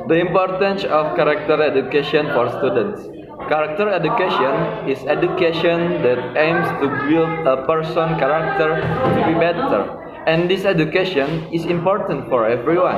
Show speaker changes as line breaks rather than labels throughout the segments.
The importance of character education for students. Character education is education that aims to build a person's character to be better. And this education is important for everyone,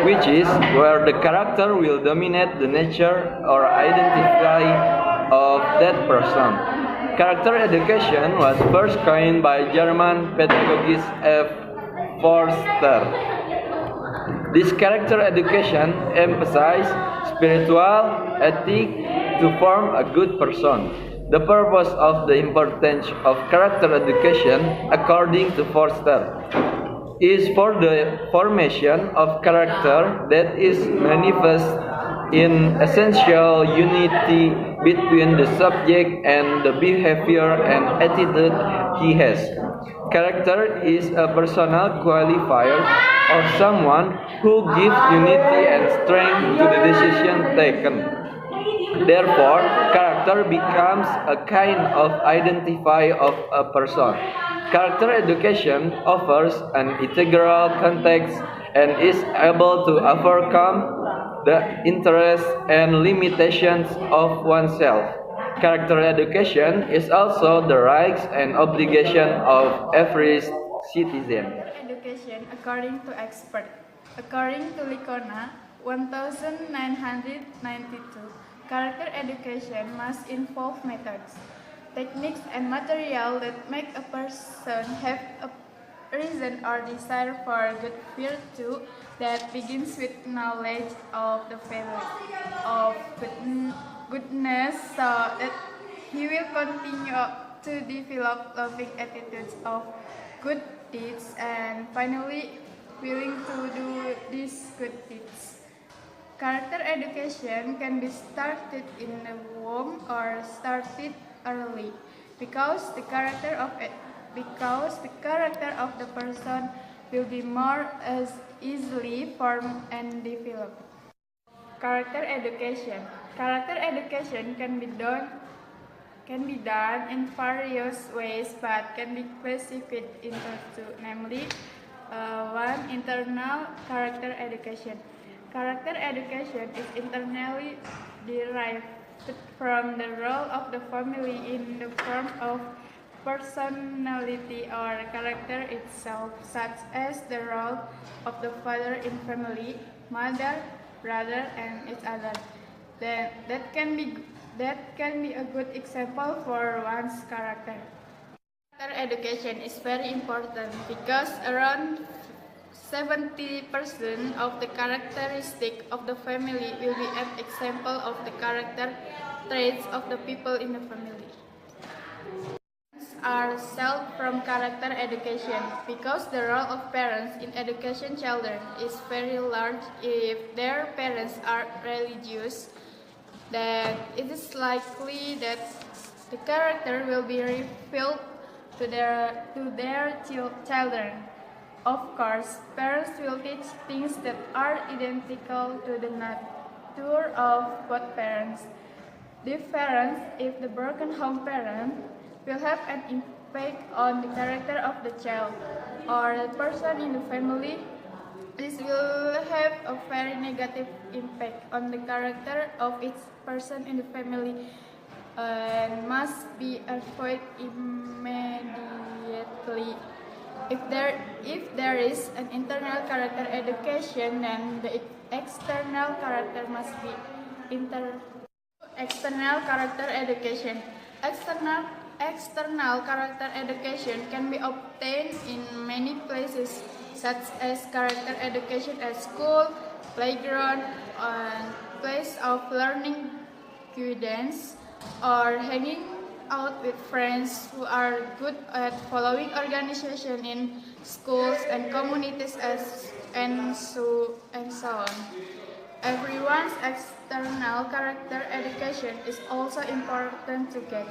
which is where the character will dominate the nature or identity of that person. Character education was first coined by German pedagogist F. Forster. This character education emphasizes spiritual ethics to form a good person. The purpose of the importance of character education, according to Forster, is for the formation of character that is manifest in essential unity between the subject and the behavior and attitude he has. Character is a personal qualifier of someone who gives unity and strength to the decision taken. Therefore, character becomes a kind of identifier of a person. Character education offers an integral context and is able to overcome the interests and limitations of oneself. Character education is also the rights and obligation of every citizen.
Education according to expert. According to Licona, 1992, character education must involve methods, techniques, and material that make a person have a reason or desire for good virtue that begins with knowledge of the value of goodness, so that he will continue to develop loving attitudes of good deeds and finally willing to do these good deeds. Character education can be started in the womb or started early because the character of the person will be more easily formed and developed. Character education. Character education can be done in various ways, but can be classified into two, namely, 1. Internal character education. Character education is internally derived from the role of the family in the form of personality or character itself, such as the role of the father in family, mother, brother, and each other. That can be a good example for one's character. Character education is very important because around 70% of the characteristic of the family will be an example of the character traits of the people in the family. Are self from character education because the role of parents in education children is very large. If their parents are religious, then it is likely that the character will be revealed to their children. Of course, parents will teach things that are identical to the nature of both parents. Difference if the broken home parent will have an impact on the character of the child or the person in the family. This will have a very negative impact on the character of each person in the family and must be avoided immediately. If there is an internal character education, then the external character must be external character education. External character education can be obtained in many places, such as character education at school, playground, and place of learning guidance, or hanging out with friends who are good at following organization in schools and communities and so on. Everyone's external character education is also important to get,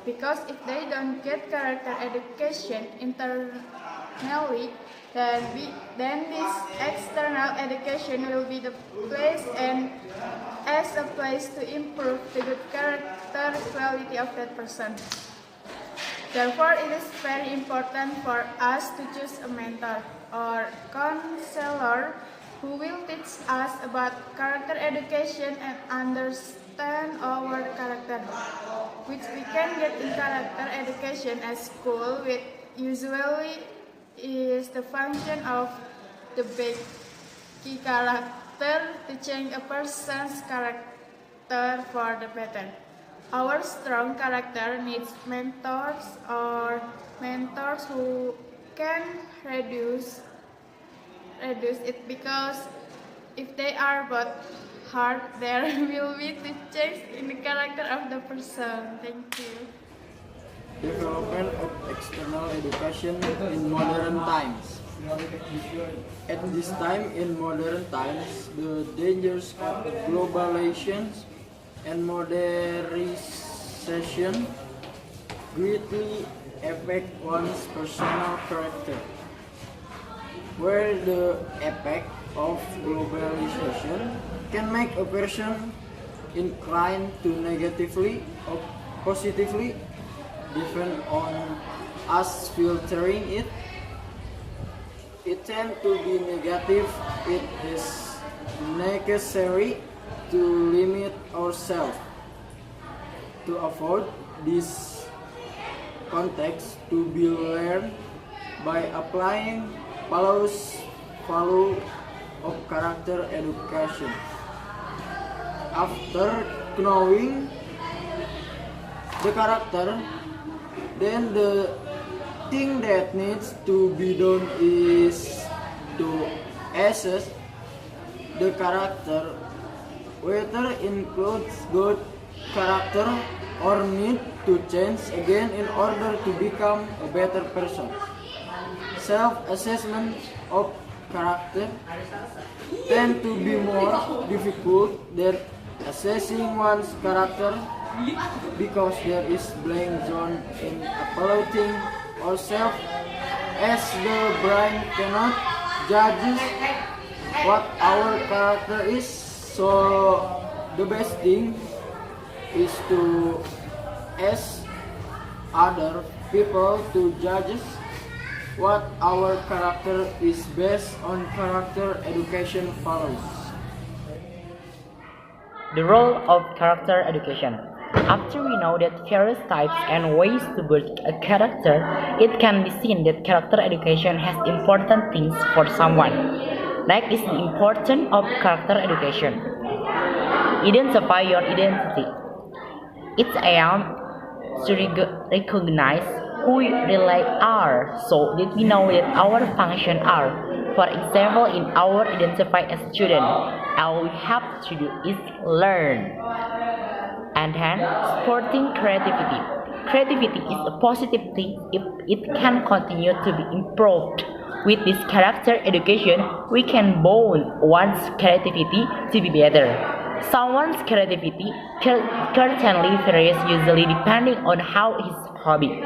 because if they don't get character education internally, then this external education will be the place and as a place to improve the good character quality of that person. Therefore, it is very important for us to choose a mentor or counselor who will teach us about character education and understand our character, which we can get in character education at school, which usually is the function of the big key character to change a person's character for the better. Our strong character needs mentors or mentors who can reduce it, because if they are both hard, there will be two change in the character of the person. Thank you.
Development of external education in modern times. At this time in modern times, the dangers of globalization and modernization greatly affect one's personal character. Where the effect of globalization can make a person inclined to negatively or positively, depend on us filtering it. It tends to be negative. It is necessary to limit ourselves. To avoid this context to be learned by applying value of character education. After knowing the character, then the thing that needs to be done is to assess the character, whether includes good character or need to change again in order to become a better person. Self-assessment of character tend to be more difficult than assessing one's character, because there is blank zone in evaluating ourselves, as the brain cannot judge what our character is. So the best thing is to ask other people to judge what our character is based on character education values.
The role of character education. After we know that various types and ways to build a character, it can be seen that character education has important things for someone. Next is the importance of character education. Identify your identity. Its aim to recognize who we really are, so that we know that our functions are. For example, in our identify as student, all we have to do is learn. And then, supporting creativity. Creativity is a positive thing if it can continue to be improved. With this character education, we can bond one's creativity to be better. Someone's creativity certainly varies, usually depending on how his hobby.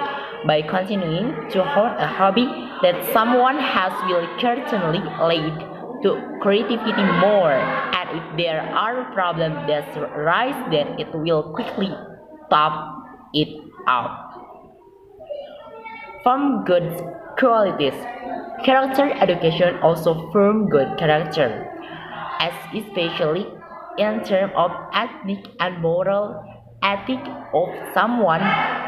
By continuing to hold a hobby that someone has will certainly lead to creativity more, and if there are problems that arise, then it will quickly top it out. Form good qualities. Character education also form good character, as especially in terms of ethnic and moral ethic of someone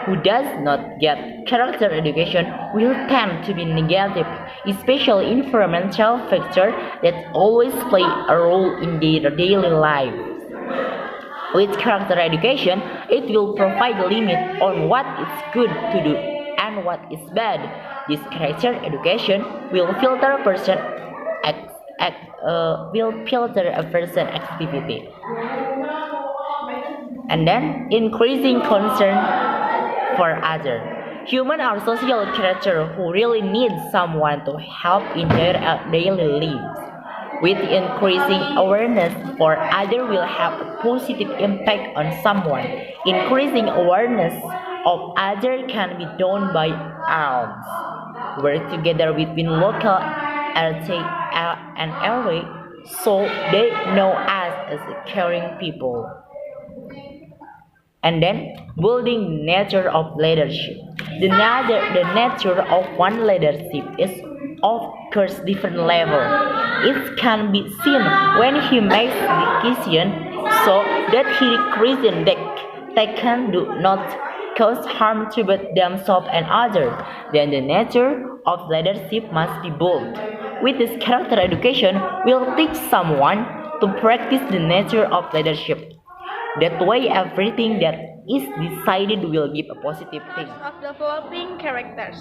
who does not get character education will tend to be negative, especially environmental factors that always play a role in their daily life. With character education, it will provide a limit on what is good to do and what is bad. This character education will filter a person activity. And then, increasing concern for others. Humans are social creatures who really need someone to help in their daily lives. With increasing awareness for others will have a positive impact on someone. Increasing awareness of others can be done by alms. Work together between local and area, so they know us as caring people. And then, building nature of leadership. The nature of one leadership is occurs different level. It can be seen when he makes decisions so that his reason taken do not cause harm to both themselves and others. Then the nature of leadership must be bold. With this character education, we'll teach someone to practice the nature of leadership. That way, everything that is decided will give a positive thing.
Of developing characters.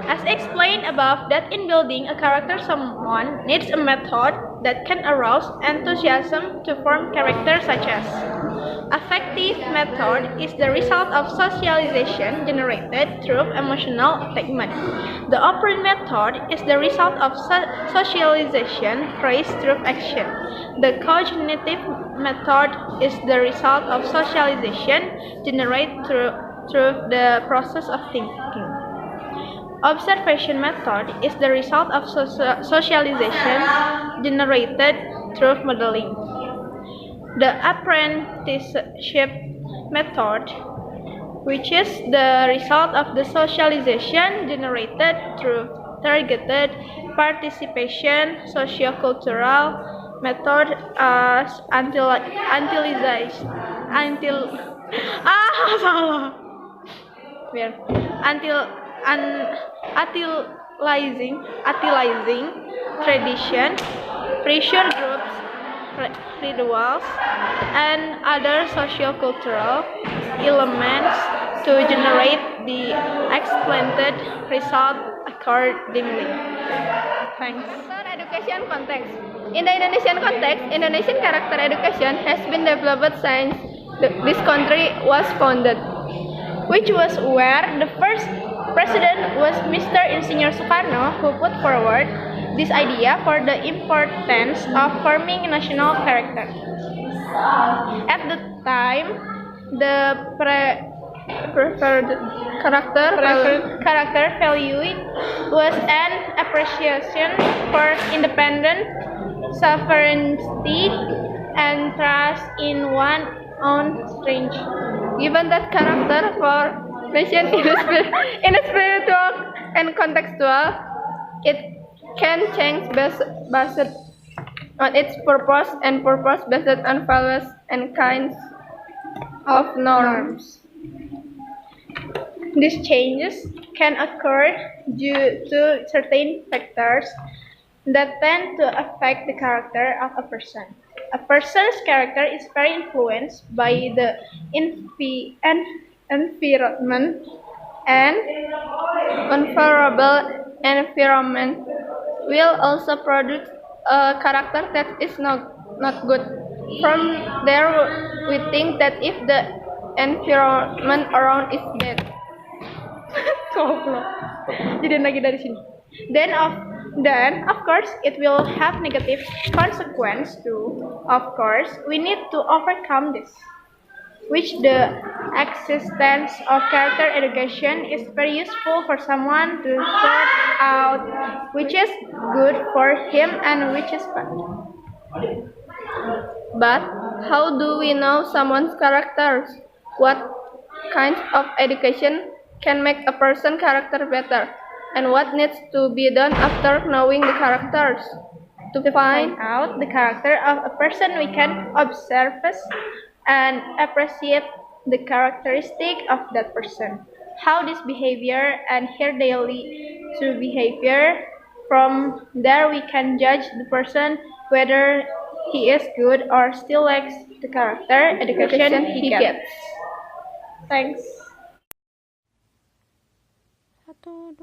As explained above, that in building a character, someone needs a method that can arouse enthusiasm to form character, such as affective method is the result of socialization generated through emotional attachment. The operant method is the result of socialization praised through action. The cognitive method is the result of socialization generated through the process of thinking. Observation method is the result of socialization generated through modeling. The apprenticeship method, which is the result of the socialization generated through targeted participation. Sociocultural method as utilizing tradition, pressure groups, rituals, and other sociocultural elements to generate the explained result accordingly. Thanks.
Character education context. In the Indonesian context, Indonesian character education has been developed since this country was founded, which was where the first president was Mr. Insinyur Soekarno, who put forward this idea for the importance of forming national character. At the time, the preferred character value was an appreciation for independent sovereignty and trust in one's own strength. Given that character formation in a spiritual and contextual, it can change based on its purpose and purpose based on values and kinds of norms. These changes can occur due to certain factors that tend to affect the character of a person. A person's character is very influenced by the environment, and unfavorable environment will also produce a character that is not good. From there, we think that if the environment around is bad, then of course it will have negative consequence too. Of course, we need to overcome this, which the existence of character education is very useful for someone to sort out which is good for him and which is bad. But how do we know someone's character? What kinds of education can make a person's character better? And what needs to be done after knowing the characters? To find out the character of a person, we can observe and appreciate the characteristic of that person, how this behavior and her daily true behavior. From there we can judge the person whether he is good or still lacks the character education he gets. Thanks.
1, 2